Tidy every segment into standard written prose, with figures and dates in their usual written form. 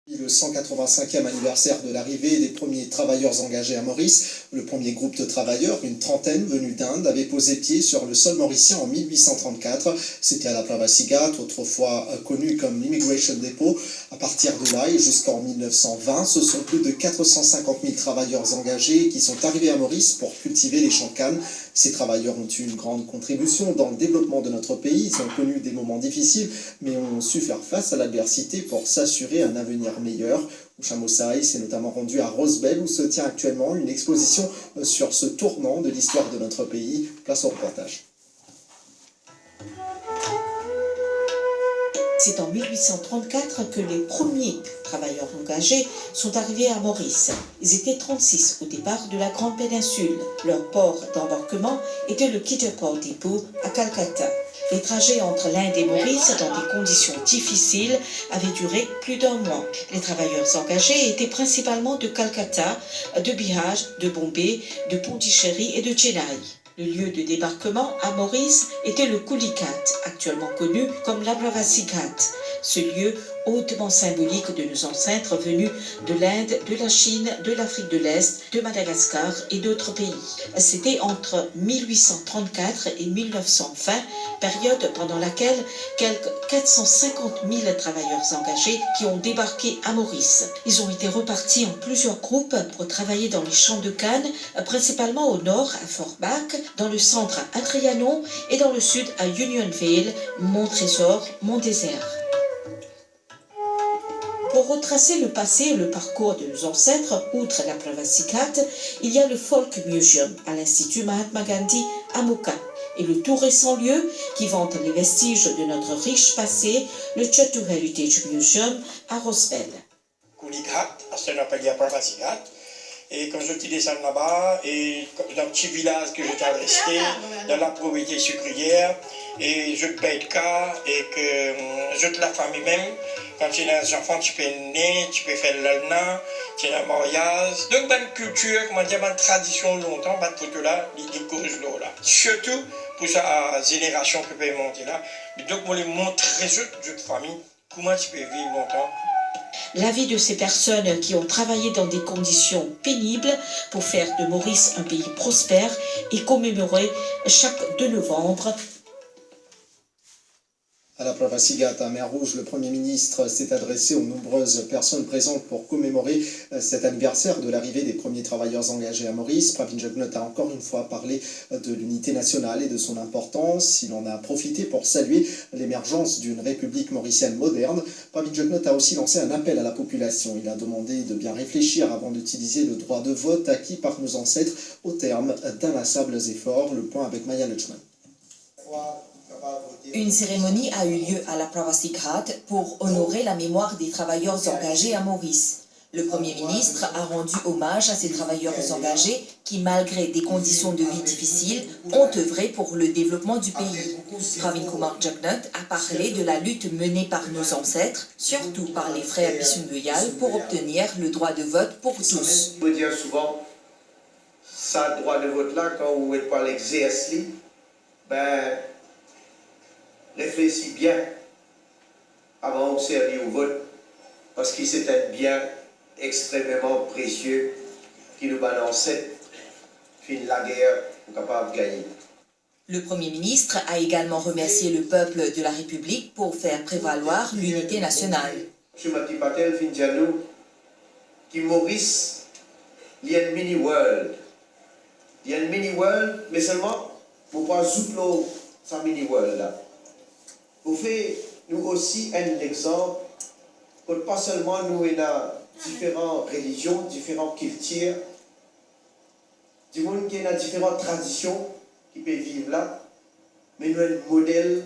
Le 185e anniversaire de l'arrivée des premiers travailleurs engagés à Maurice, le premier groupe de travailleurs, une trentaine venus d'Inde, avait posé pied sur le sol mauricien en 1834. C'était à la Plavasigat, autrefois connue comme l'Immigration Depot. À partir de là et jusqu'en 1920, ce sont plus de 450 000 travailleurs engagés qui sont arrivés à Maurice pour cultiver les champs de canne. Ces travailleurs ont eu une grande contribution dans le développement de notre pays. Ils ont connu des moments difficiles, mais ont su faire face à l'adversité pour s'assurer un avenir meilleur. Oucha s'est notamment rendu à Rosebel où se tient actuellement une exposition sur ce tournant de l'histoire de notre pays. Place au reportage. C'est en 1834 que les premiers travailleurs engagés sont arrivés à Maurice. Ils étaient 36 au départ de la Grande Péninsule. Leur port d'embarquement était le Kitterport Depot à Calcutta. Les trajets entre l'Inde et Maurice, dans des conditions difficiles, avaient duré plus d'un mois. Les travailleurs engagés étaient principalement de Calcutta, de Bihar, de Bombay, de Pondichéry et de Chennai. Le lieu de débarquement à Maurice était le Kulikat, actuellement connu comme la Plavasigat. Ce lieu hautement symbolique de nos ancêtres venus de l'Inde, de la Chine, de l'Afrique de l'Est, de Madagascar et d'autres pays. C'était entre 1834 et 1920, période pendant laquelle quelques 450 000 travailleurs engagés qui ont débarqué à Maurice. Ils ont été repartis en plusieurs groupes pour travailler dans les champs de canne, principalement au nord à Fort Back, dans le centre à Trianon et dans le sud à Unionville, Mont-Trésor, Mont-Désert. Pour retracer le passé et le parcours de nos ancêtres, outre la Plavasigat, il y a le Folk Museum à l'Institut Mahatma Gandhi à Moka et le tout récent lieu qui vante les vestiges de notre riche passé, le Chatu Heritage Museum à Rosebel. Kulikat, c'est un appel à Plavasigat. Et quand je suis descendu là-bas, et dans le petit village que j'étais resté, dans la propriété sucrière, et je te paye de cas, et que je te la famille même, quand tu es un enfant, tu peux naître, tu peux faire l'alna, tu es un mariage. Donc, bonne culture, comment dire, bonne tradition longtemps, bonne photo là, les causes là. Surtout pour sa génération qui peut monter là. Donc, moi, les montrer de famille, comment tu peux vivre longtemps. La vie de ces personnes qui ont travaillé dans des conditions pénibles pour faire de Maurice un pays prospère est commémorée chaque 2 novembre. À la Plavasigat, à Mer Rouge, le Premier ministre s'est adressé aux nombreuses personnes présentes pour commémorer cet anniversaire de l'arrivée des premiers travailleurs engagés à Maurice. Pravin Jugnauth a encore une fois parlé de l'unité nationale et de son importance. Il en a profité pour saluer l'émergence d'une république mauricienne moderne. Pravin Jugnauth a aussi lancé un appel à la population. Il a demandé de bien réfléchir avant d'utiliser le droit de vote acquis par nos ancêtres au terme d'inlassables efforts. Le point avec Maya Lechman. Une cérémonie a eu lieu à la Plavasigat pour honorer la mémoire des travailleurs engagés à Maurice. Le Premier ministre a rendu hommage à ces travailleurs engagés qui, malgré des conditions de vie difficiles, ont œuvré pour le développement du pays. Pravin Kumar Jugnauth a parlé de la lutte menée par nos ancêtres, surtout par les frères Bissungoyal, pour obtenir le droit de vote pour tous. Je veux dire souvent, ça droit de vote-là, quand vous êtes pas l'exercer, ben, réfléchis bien avant d'observer au vote, parce que c'est un bien extrêmement précieux qui nous balance fin la guerre pour capable de gagner. Le Premier ministre a également remercié le peuple de la République pour faire prévaloir l'unité nationale. M. Mati Patel fin dire nous que Maurice, il y a une mini-world. Il y a une mini-world, mais seulement pour pas zoutler sa mini-world là. Vous faites nous aussi un exemple pour pas seulement nous ayons différentes religions, différentes cultures, du monde qui a différentes traditions qui peuvent vivre là, mais nous un modèle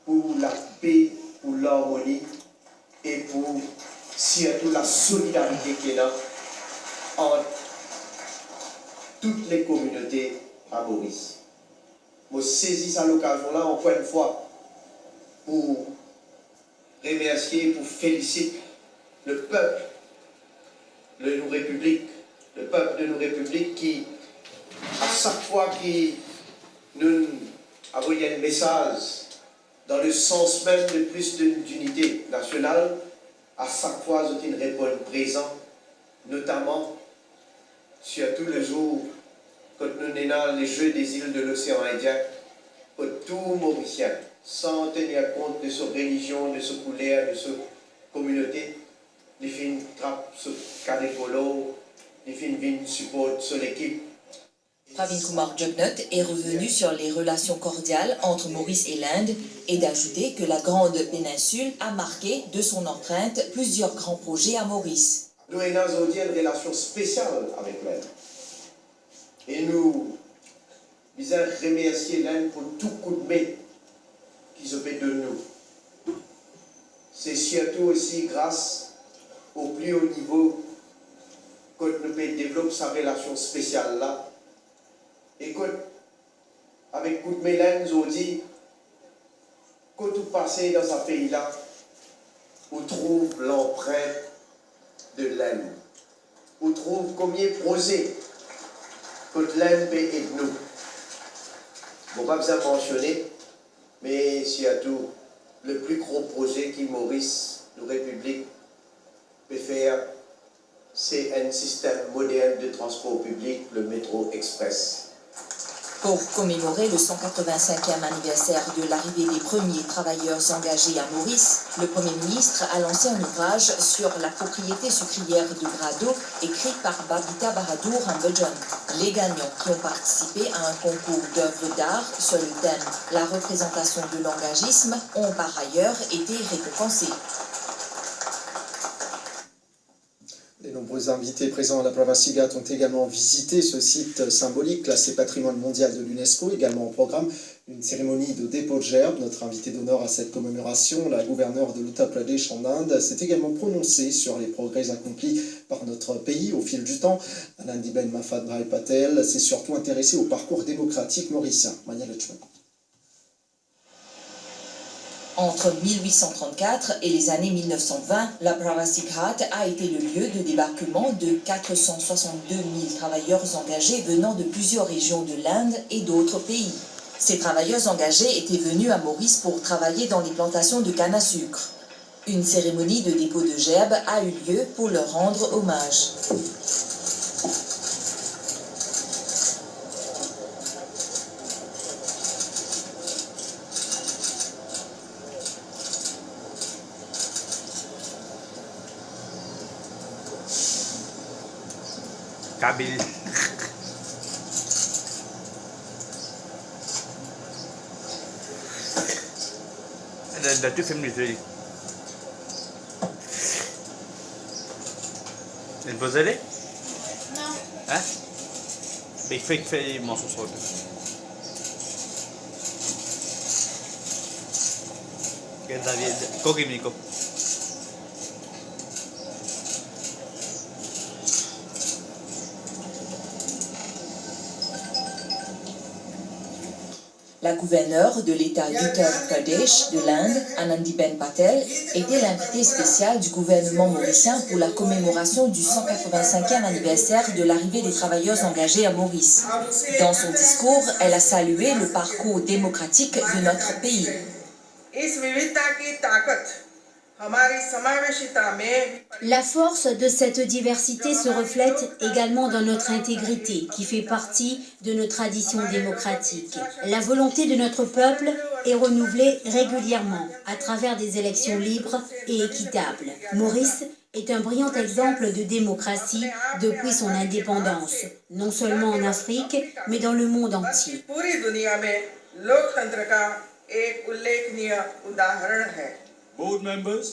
pour la paix, pour l'harmonie et pour surtout la solidarité qu'il y a entre toutes les communautés à Maurice. Je saisis cette occasion-là encore une fois pour remercier, pour féliciter le peuple de nos républiques, le peuple de nos républiques qui, à chaque fois qu'il nous envoie un message dans le sens même de plus d'unité nationale, à chaque fois, ils répondent présent, notamment surtout le jour quand nous sommes dans les Jeux des îles de l'océan Indien, pour tout Mauricien, sans tenir compte de sa religion, de sa couleur, de sa communauté, les filles trappent ce caricolo, les filles viennent support sur l'équipe. Pravin Kumar Jugnauth est revenu sur les relations cordiales entre Maurice et l'Inde et d'ajouter que la Grande Péninsule a marqué de son empreinte plusieurs grands projets à Maurice. Nous avons une relation spéciale avec l'Inde. Et nous remercier l'Inde pour tout coup de main qu'ils ont fait de nous. C'est surtout aussi grâce au plus haut niveau que nous pouvons développer sa relation spéciale là. Et avec coup de main l'Inde, nous dit quand tout passé dans ce pays-là, on trouve l'empreinte de l'Inde. On trouve combien de projets que l'Inde peut aider nous. Bon, pas besoin de mentionner, mais surtout, le plus gros projet qui Maurice, la République, peut faire, c'est un système moderne de transport public, le métro express. Pour commémorer le 185e anniversaire de l'arrivée des premiers travailleurs engagés à Maurice, le Premier ministre a lancé un ouvrage sur la propriété sucrière de Grado, écrit par Babita Bahadur Ambedjan. Les gagnants qui ont participé à un concours d'œuvres d'art sur le thème « La représentation de l'engagisme » ont par ailleurs été récompensés. Les nombreux invités présents à la Pravasigat ont également visité ce site symbolique classé patrimoine mondial de l'UNESCO, également au programme une cérémonie de dépôt de gerbes. Notre invité d'honneur à cette commémoration, la gouverneure de l'Uttar Pradesh en Inde, s'est également prononcée sur les progrès accomplis par notre pays au fil du temps. Anandiben Mahfadbhai Patel s'est surtout intéressé au parcours démocratique mauricien. Mania Lechman. Entre 1834 et les années 1920, la Pravasigat a été le lieu de débarquement de 462 000 travailleurs engagés venant de plusieurs régions de l'Inde et d'autres pays. Ces travailleurs engagés étaient venus à Maurice pour travailler dans les plantations de canne à sucre. Une cérémonie de dépôt de gerbes a eu lieu pour leur rendre hommage. Kabyle. Dah tu film ni tadi. Elle peut aller? Non. Hein? Mais il fait mon sauce. Quel David? Kogimiko. La gouverneure de l'État d'Uttar Pradesh de l'Inde, Anandiben Patel, était l'invitée spéciale du gouvernement mauricien pour la commémoration du 185e anniversaire de l'arrivée des travailleurs engagés à Maurice. Dans son discours, elle a salué le parcours démocratique de notre pays. La force de cette diversité se reflète également dans notre intégrité, qui fait partie de nos traditions démocratiques. La volonté de notre peuple est renouvelée régulièrement à travers des élections libres et équitables. Maurice est un brillant exemple de démocratie depuis son indépendance, non seulement en Afrique, mais dans le monde entier.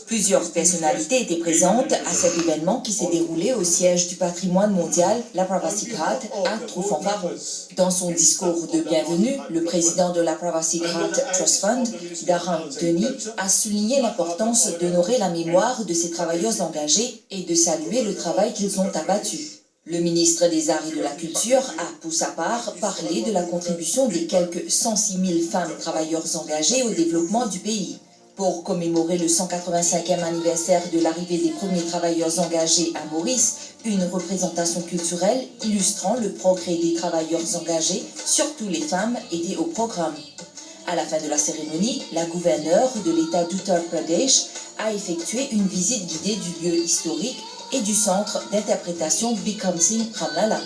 Plusieurs personnalités étaient présentes à cet événement qui s'est déroulé au siège du patrimoine mondial, la Pravasigat, à Truffaut. Dans son discours de bienvenue, le président de la Pravasigat Trust Fund, Dharam Denis, a souligné l'importance d'honorer la mémoire de ces travailleurs engagés et de saluer le travail qu'ils ont abattu. Le ministre des Arts et de la Culture a, pour sa part, parlé de la contribution des quelques 106 000 femmes et travailleurs engagés au développement du pays. Pour commémorer le 185e anniversaire de l'arrivée des premiers travailleurs engagés à Maurice, une représentation culturelle illustrant le progrès des travailleurs engagés, surtout les femmes, était au programme. À la fin de la cérémonie, la gouverneure de l'État d'Uttar Pradesh a effectué une visite guidée du lieu historique et du centre d'interprétation Bikram Singh Ramlala.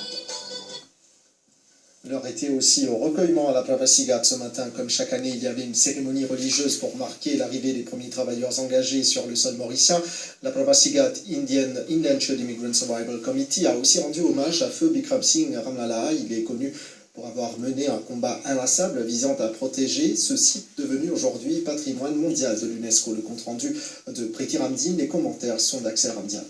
L'heure était aussi au recueillement à la Pravasi Ghat ce matin. Comme chaque année, il y avait une cérémonie religieuse pour marquer l'arrivée des premiers travailleurs engagés sur le sol mauricien. La Pravasi Ghat Indian Indentured Immigrant Survival Committee a aussi rendu hommage à feu Bikram Singh Ramlala. Il est connu pour avoir mené un combat inlassable visant à protéger ce site devenu aujourd'hui patrimoine mondial de l'UNESCO. Le compte-rendu de Priti Ramdin, les commentaires sont d'Axel Ramdian.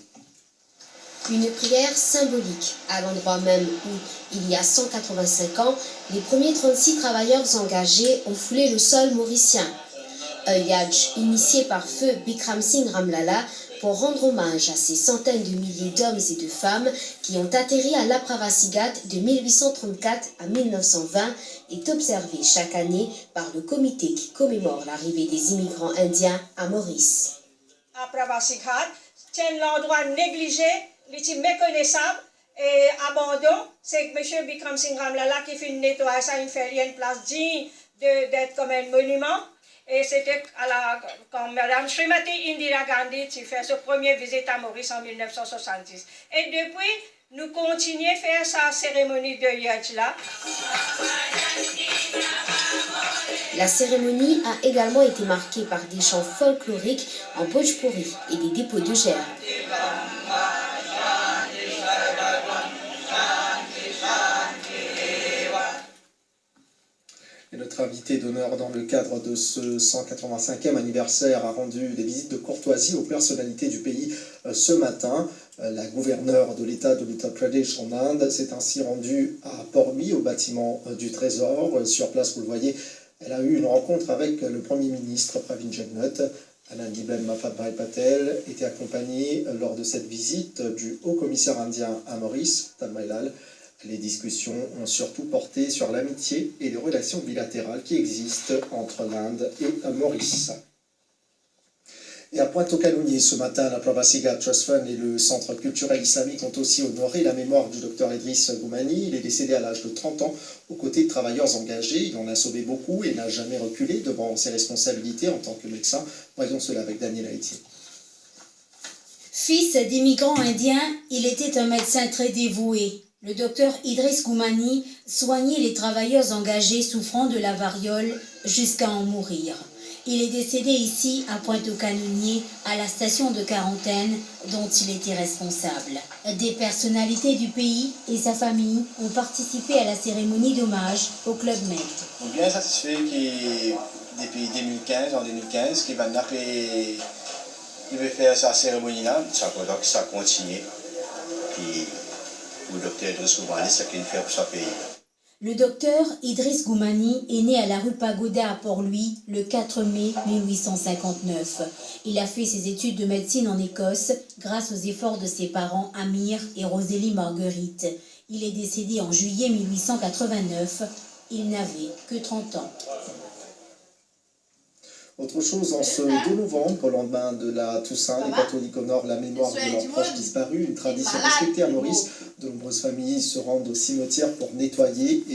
Une prière symbolique, à l'endroit même où, il y a 185 ans, les premiers 36 travailleurs engagés ont foulé le sol mauricien. Un yadj initié par feu Bikram Singh Ramlala pour rendre hommage à ces centaines de milliers d'hommes et de femmes qui ont atterri à la Pravasi Ghat de 1834 à 1920 est observé chaque année par le comité qui commémore l'arrivée des immigrants indiens à Maurice. À Pravasi Ghat, c'est l'endroit négligé, méconnaissable et abandon. C'est M. Bikram Singh Ramlala qui fait nettoyer ça, il fait une place digne d'être comme un monument. Et c'était quand Mme Srimati Indira Gandhi qui fait sa première visite à Maurice en 1970. Et depuis, nous continuons à faire sa cérémonie de yadj là. La cérémonie a également été marquée par des chants folkloriques en Bhojpuri et des dépôts de gerbes. Et notre invité d'honneur dans le cadre de ce 185e anniversaire a rendu des visites de courtoisie aux personnalités du pays ce matin. La gouverneure de l'État de l'Uttar Pradesh en Inde s'est ainsi rendue à Port-Louis, au bâtiment du Trésor. Sur place, vous le voyez, elle a eu une rencontre avec le Premier ministre Pravin Jagnnath. Anandibem Mahapatra Patel était accompagné lors de cette visite du haut-commissaire indien à Maurice, Tanmailal. Les discussions ont surtout porté sur l'amitié et les relations bilatérales qui existent entre l'Inde et Maurice. Et à Pointe-aux-Canouniers, ce matin, la Pravasi Ghat Trust Fund et le Centre culturel islamique ont aussi honoré la mémoire du docteur Idriss Goumani. Il est décédé à l'âge de 30 ans aux côtés de travailleurs engagés. Il en a sauvé beaucoup et n'a jamais reculé devant ses responsabilités en tant que médecin. Voyons cela avec Daniel Haïti. Fils d'immigrants indiens, il était un médecin très dévoué. Le docteur Idriss Goumani soignait les travailleurs engagés souffrant de la variole jusqu'à en mourir. Il est décédé ici, à Pointe-aux-Canouniers, à la station de quarantaine dont il était responsable. Des personnalités du pays et sa famille ont participé à la cérémonie d'hommage au Club Med. On est bien satisfait depuis 2015, qu'il va faire sa cérémonie là, ça continue. Puis le docteur Idriss Goumani, c'est ce qu'il fait pour sa pays. Le docteur Idriss Goumani est né à la rue Pagoda à Port-Louis le 4 mai 1859. Il a fait ses études de médecine en Écosse grâce aux efforts de ses parents Amir et Rosélie Marguerite. Il est décédé en juillet 1889. Il n'avait que 30 ans. Autre chose, en ce 2 novembre, au lendemain de la Toussaint, les catholiques honorent la mémoire de leurs proches disparus, une tradition respectée à Maurice. De nombreuses familles se rendent au cimetière pour nettoyer et